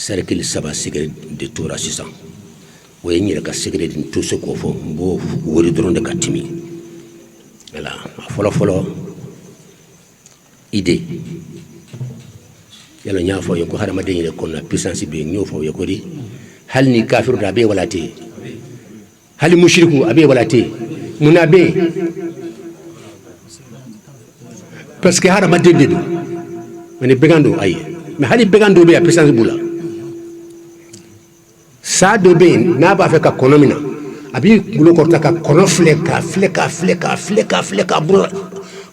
cercle saba secret de tora sisan o ye nyere ka secret din to se ko fo bo wori doron de katimi voilà folo idée yalla nya fo ko harama de nyere ko na puissance be nyo fo ko di hal ni kafir da be wala te hal mushriku abe wala te munabe parce que harama de do mais begando ay mais hali begando be puissance bula sa do be na ba fe ka konomina abi bulo korta ka kono fleka bula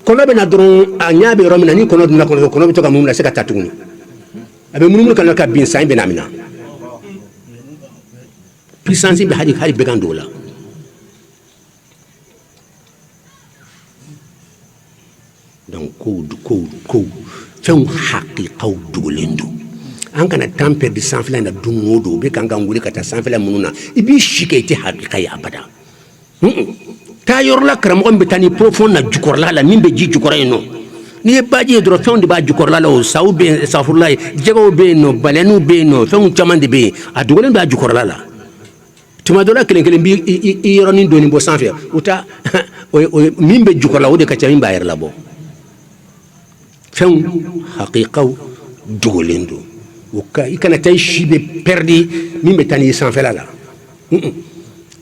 kono be na dron anya be romina ni kono duna kono be to ka mumla se ka tatuni abe munumul kan ka bin sa be na mina puissance be hali begando la donc ko fen haqiqa dugolendo an kana tamper di sanfila na dungodo be kan kan wuli kata sanfila mununa ibi shikaiti haqiqa ya abada ta yorla karamo be tani profond na jukorla la nimbe ji jukora no ni baji dro fen di ba jukorla la o saube safurlay jego be no balenu be no fen chamande be adugolendo ba jukorla la tuma dola kelen bi yoroni doni bo sanfia uta o mimbe jukorla o de kacha mimba yerla bo fen haqiqa dugolendo oka ikana tay shibe perdi mimbe tani sanfela la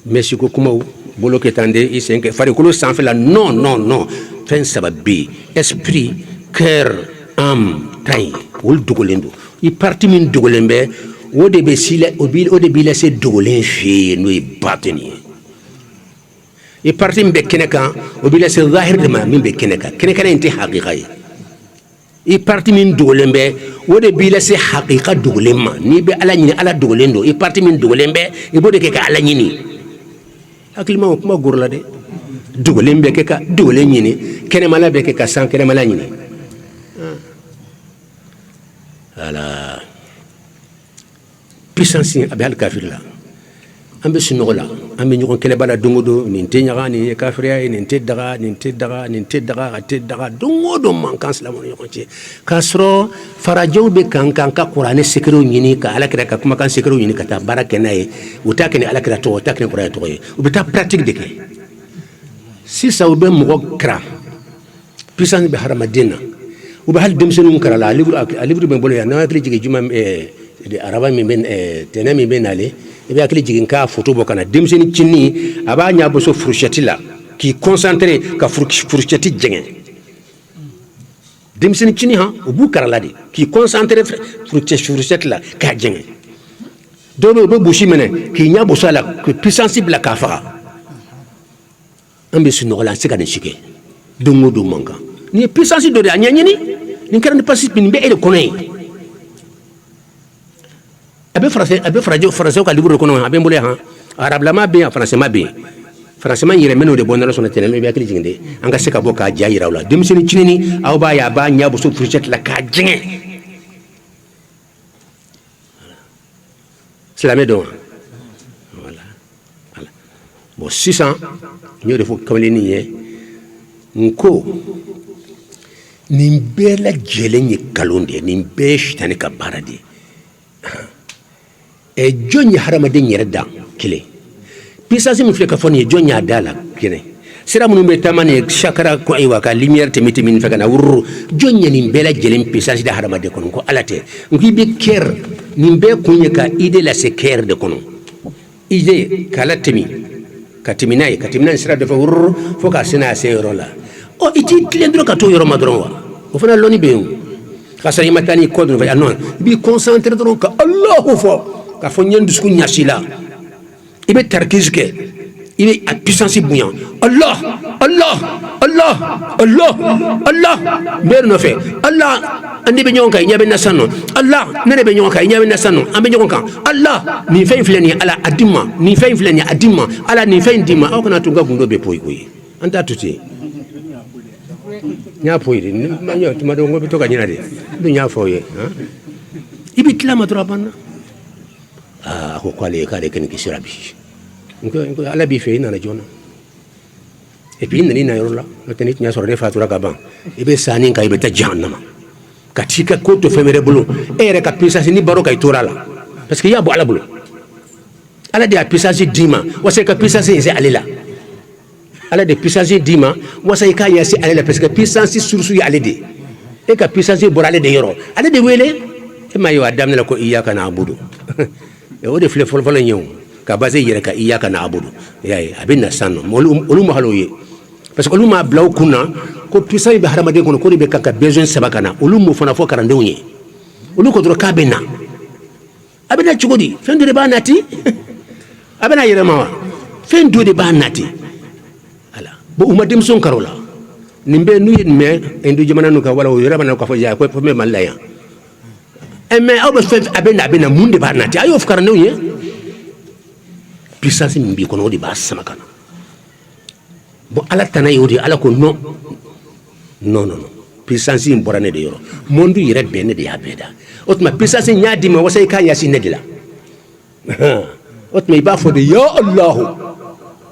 merci ko kuma boloke tande isenke fari ko sanfela non fen sababi esprit cœur âme tay wol dugolendo i parti min dugolembe wode be sile ode bi laisser dugolen fi no bateni i parti mbe keneka obi laisser zahir de ma mimbe keneka enti haqiqa i parti min dogolembe wode bila se haqiqa dogolemma ni be ala nyini ala dogolendo i parti min dogolembe e bode ke ka ala nyini aklima kuma gorla de dogolembe ke ka dogolen nyini kene mala be ke ka san kene mala nyini ala puissance abal kafir la ambe sinola ambe nyoko kele bala dungodo ni ntenyaga ni kafiriya ni nteddaga dungodo mankans la mon yokonche kasro farajo be kankan ka qur'ane sekero nyini ka ala kira ka kuma kan sekero nyini ka ta baraka nae utake ni ala kira to utake ni qur'ane to ubita pratique de ke si sa ube mo kra puissance be haramadina ube hal demsenu kra la livre be bolo ya na akli jige juma de araba mi ben tenami ben ale ebe akili jigin ka photo bokana demseni cinni aba nya bo so fourchette la qui concentré ka fourchette jenge demseni cinni ha obu karala de qui concentré fourchette la ka jenge dobe bo bushi mene ki nya bo so la que puissance bla ka fa ambe sunu la sika de chike dungu du manga ni puissance do de anya ni karane passi bin be ele konay abe français ka livre kono abe mbole ha arab la ma bien français ma bien français man yire meno de bonara sona tele be akili jingde anga seka boka jayira wala dem seni cinini aw ba ya ba nya bo so fourchette la ka jinge c'est la médon voilà bon 600 ñoo defo kamle ni ye nko nimbela jele ni kalonde nimbe shitani ka barade e jonni harama de nyerda kile pisasi mu fleka foni jonni adala kine sira mun be tamane shakara ko aywa ka lumière temiti min fega na wurru jonni ni bela jelen pisasi da harama de kono ko alate ngi be ker ni be kunye ka ide la se ker de kono ide kala temi katimina sira de fa wurru fo ka sina se rola o iti tlendro ka to yoro madron wa o fana loni be kasari matani ko do fa non bi concentrer do ka Allahu fo ka fo nyen disku nyasila ibe tarkiz ke ibe a puissance bouillant Allah ber no fe Allah andi be nyon kay nyabe nasano Allah nene be nyon kay nyabe nasano ambe nyon kan Allah ni fay fleni ala adima ala ni fay ndima o kana tunga gundo be poy koy anta tuti nya poy de ma nyo tuma do ngobe to ka nyina de do nya foye ha ibi tlama drabana ko kwale kale ken kisirabi ngo ala bi fe na jona et puis nani na yorola no tenit nya sore fatura ka ban ibe sani ka ibe ta jahannama katika ko to femere bulu ere ka pisa ni baro ka itora la parce que ya bo ala bolo ala de puissance dima wasa ka puissance c'est aller là ala de puissance dima wasa ka ya c'est aller là parce que puissance sursu ya aller de e ka puissance bo aller de yoro ala de wele e ma yo adam la ko iyyaka na'budu e o de fle fol fol ñew ka basé yere ka iyyaka na'budu yaay abinna sanno olu ma haloye parce que olu ma blaw kunna ko puissance be harama de ko ko be ka besoin sabakana olu mo fana fo karande wonye olu ko dro ka bena abena chugodi fen de ba nati abena yere mawa fen de ba nati ala bo uma dem son karola nimbe nu yin me endu jamana nu ka wala o yere bana ko fo ja ko me malaya e me aw be fen abena munde ba nati ayo f karande wonye puissance mbi ko no di ba samakana bon ala tana yodi ala ko non puissance importante de yoro mondu yere bene de abeda otma puissance nyaadi ma wasay ka yasi nedila otma iba fo de ya allah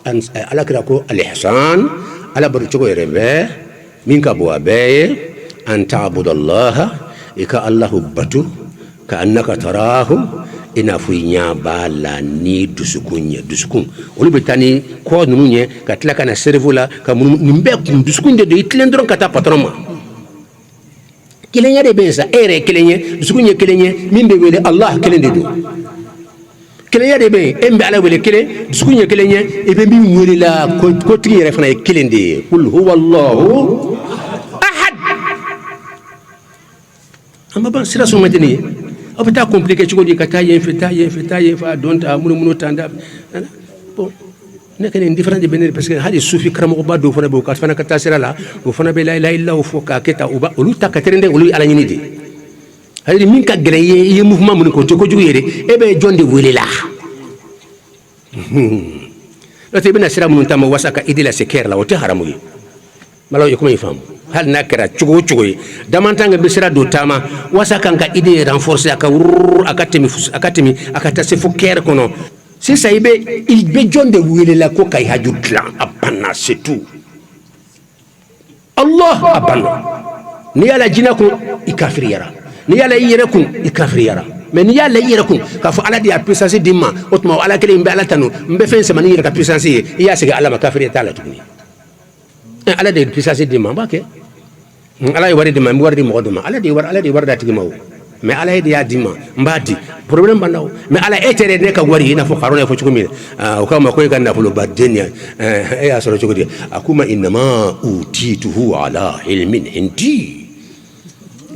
an ala kira ko al ihsan ala baru chogo yere be min ka bo abe an ta'budallaha ika allahu batu ka annaka tarahu ina fuinya bala ni dusukun olu betani ko nunye ka tla kana servola ka nimbe kun dusukun de itlen dron kata patron ma kilenya de bensa ere kilenye dusukun kilenye mimbe wele allah kilende do kilenya de be embe ala wele kile dusukun kilenye e be mi wele la ko tigi refana kilende kul huwa allah ahad amma ban sira so meteni opita compliqué ci ko di kata yen fa donta munu tanda bon nek ne différent de benir parce que hadi soufi kramo ba do fona be ko fana kata sira la o fona be la ilaha illa fo ka keta uba olu takaterende olu ala nyini di hadi min ka gele ye mouvement mun ko to ko jugu yede e be jonde wele la lo te bena sira mun tama wasaka idila seker la o te haramu yi malaw ko may fam hal nakara chugo damantanga besira do tama wasa kanka ide renforcer akatemi akatase fuker kono si ça il be jonde wele la ko kay hajutla abana c'est tout allah abana ni ala jinako ikafiri yara ni ala yere kun ikafiri yara mais ni ala yere kun ka fa ala di a puissance dimma otma ala kele mbe ala tanu mbe fen sama ni yere ka puissance ya sega ala makafiri tala tuni ala de puissance dimma ba ke ala yi wari di ma mi wari di mo duma ala di war da tigi maw mais ala di ya di ma mbadi problème bandaw mais ala etere ne ka wari ina fo qarona fo chukumi o kama ko ganna fo ba denya e ya soro chukudi akuma inma utituhu ala ilmin indi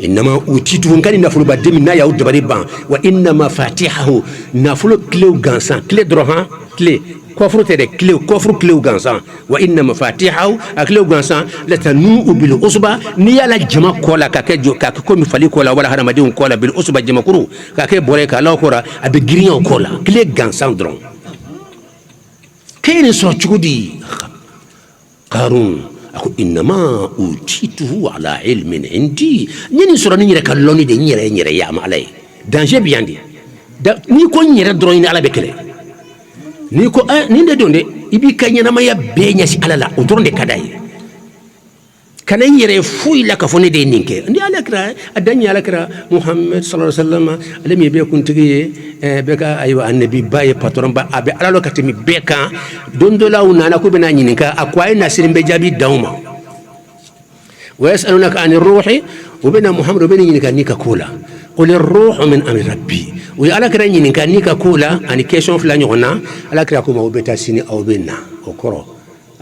inma utituhu ngani na fo ba demi na yaud bari ban wa inma fatihahu na fo clé gansan clé droit clé كفر ترى كفر كلو غانسان وإن مفاتيحه أكلو غانسان لتنوء بالأصبع نيالا جما كولا كاكجو كاكومي فالي كولا ولا هذا مديون كولا بالأصبع جما كرو كاكي بوريك الله كورا أبي غريان كولا كلي غانسان درون كين سوتشودي قارون أكو إنما أوتيته على علم عندي نيني سورة نيرة كالوني دي نيرة يا مالي دانجي بياندي ني كون نيرة درون على بكلي ni ko ni de donde ibi kanya na maya benya si alala o donde kadai kana yere fuy la ka fone de ninke ndi ala kra adanya ala kra muhammad sallallahu alaihi wasallam alam be kun tigi beka aywa annabi baye patron ba abe alalo katimi beka dondo la una na ko bena nyininka akwai nasirin be jabi dauma wa yasalunaka anir ruhi wa bena muhammad bena nyininka nika kula قل الروح من امر ربي ويالا كراني نكا نيكا كولا اني كيشون فلا نيونا الا كراكو ما وبتا سيني او بينا اوكرو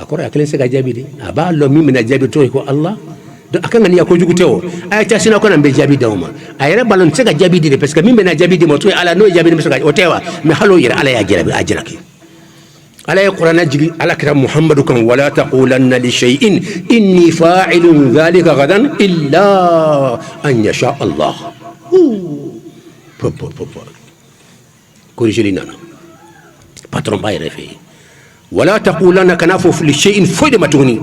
اكورو اكلين سيغا جابي دي ابا لو مي من جابي توي كو الله do akanga ni yakojugu tewo ay ta sina ko na be jabi dawma ay re balon sega jabi di parce que mi na jabi di mo to ala no jabi di sega o tewa mi halo yira ala ya jirabi ajiraki ala ya qur'ana jigi ala kira muhammadu kan wala taqulanna li shay'in inni fa'ilun dhalika gadan illa an yasha allah corrigez nana patron bay refe wala taqulana kanafu li shay'in fayda matuni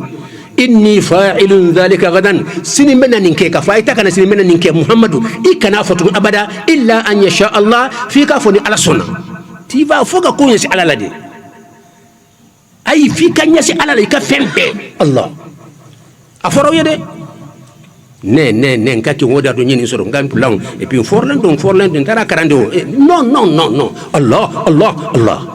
inni fa'ilun dhalika gadan sini mena ninke ka faita kana sini mena ninke muhammadu ikana fatu abada illa an yasha allah fi kafuni ala sunna tiba foga kunya si ala ladi ay fi kanya si ala ka fembe allah aforo yede ne nka ki woda do nyini soro ngam plan et puis forlan don tara karande o non Allah